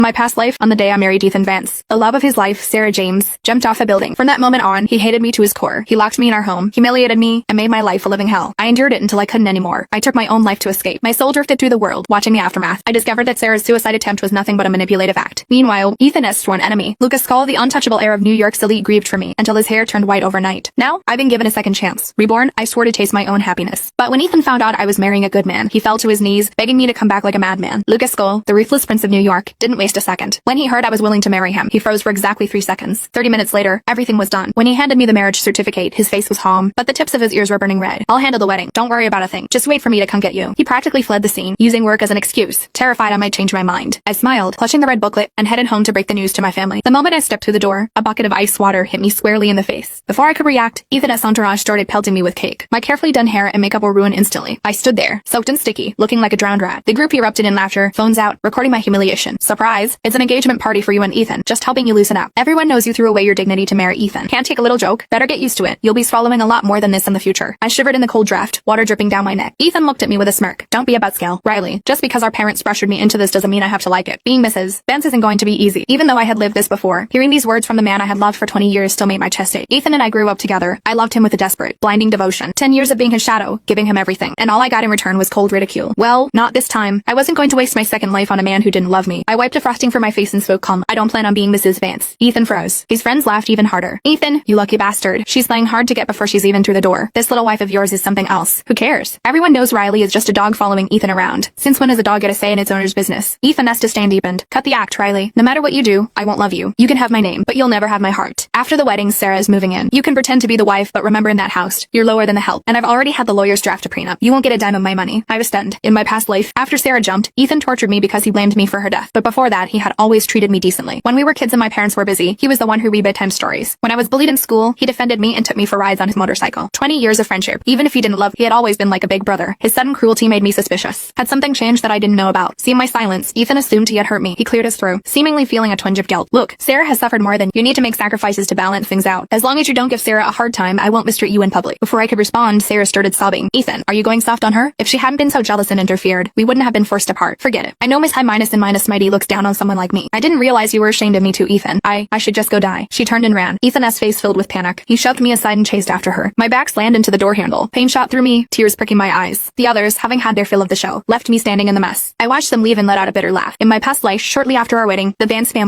My past life, on the day I married Ethan Vance, the love of his life, Sarah James, jumped off a building. From that moment on, he hated me to his core. He locked me in our home, humiliated me, and made my life a living hell. I endured it until I couldn't anymore. I took my own life to escape. My soul drifted through the world, watching the aftermath. I discovered that Sarah's suicide attempt was nothing but a manipulative act. Meanwhile, Ethan has sworn enemy. Lucas Skull, the untouchable heir of New York's elite, grieved for me until his hair turned white overnight. Now, I've been given a second chance. Reborn, I swore to taste my own happiness. But when Ethan found out I was marrying a good man, he fell to his knees, begging me to come back like a madman. Lucas Skull, the ruthless prince of New York, didn't waste a second. When he heard I was willing to marry him, he froze for exactly 3 seconds. 30 minutes later, everything was done. When he handed me the marriage certificate, his face was calm, but the tips of his ears were burning red. I'll handle the wedding. Don't worry about a thing. Just wait for me to come get you. He practically fled the scene, using work as an excuse, terrified I might change my mind. I smiled, clutching the red booklet, and headed home to break the news to my family. The moment I stepped through the door, a bucket of ice water hit me squarely in the face. Before I could react, Ethan's entourage started pelting me with cake. My carefully done hair and makeup were ruined instantly. I stood there, soaked and sticky, looking like a drowned rat. The group erupted in laughter, phones out, recording my humiliation. Surprise! It's an engagement party for you and Ethan, just helping you loosen up. Everyone knows you threw away your dignity to marry Ethan. Can't take a little joke? Better get used to it. You'll be swallowing a lot more than this in the future. I shivered in the cold draft, water dripping down my neck. Ethan looked at me with a smirk. Don't be a buzzkill, Riley. Just because our parents pressured me into this doesn't mean I have to like it. Being Mrs. Vance isn't going to be easy. Even though I had lived this before, hearing these words from the man I had loved for 20 years still made my chest ache. Ethan and I grew up together. I loved him with a desperate, blinding devotion. 10 years of being his shadow, giving him everything. And all I got in return was cold ridicule. Well, not this time. I wasn't going to waste my second life on a man who didn't love me. I wiped a frosting from my face and spoke calm. I don't plan on being Mrs. Vance. Ethan froze. His friends laughed even harder. Ethan, you lucky bastard. She's playing hard to get before she's even through the door. This little wife of yours is something else. Who cares? Everyone knows Riley is just a dog following Ethan around. Since when does a dog get a say in its owner's business? Ethan has to stand deepened. Cut the act, Riley. No matter what you do, I won't love you. You can have my name, but you'll never have my heart. After the wedding, Sarah is moving in. You can pretend to be the wife, but remember in that house, you're lower than the help. And I've already had the lawyers draft a prenup. You won't get a dime of my money. I was stunned. In my past life, after Sarah jumped, Ethan tortured me because he blamed me for her death. But before that, he had always treated me decently. When we were kids and my parents were busy, he was the one who read bedtime stories. When I was bullied in school, he defended me and took me for rides on his motorcycle. 20 years of friendship. Even if he didn't love, he had always been like a big brother. His sudden cruelty made me suspicious. Had something changed that I didn't know about? Seeing my silence, Ethan assumed he had hurt me. He cleared his throat, seemingly feeling a twinge of guilt. Look, Sarah has suffered more than you need to make sacrifices to balance things out. As long as you don't give Sarah a hard time, I won't mistreat you in public. Before I could respond, Sarah started sobbing. Ethan, are you going soft on her? If she hadn't been so jealous and interfered, we wouldn't have been forced apart. Forget it. I know Miss High Minus and Minus Mighty looks down on someone like me. I didn't realize you were ashamed of me too, Ethan. I should just go die. She turned and ran. Ethan's face filled with panic. He shoved me aside and chased after her. My back slammed into the door handle. Pain shot through me, tears pricking my eyes. The others, having had their fill of the show, left me standing in the mess. I watched them leave and let out a bitter laugh. In my past life, shortly after our wedding, the Vance family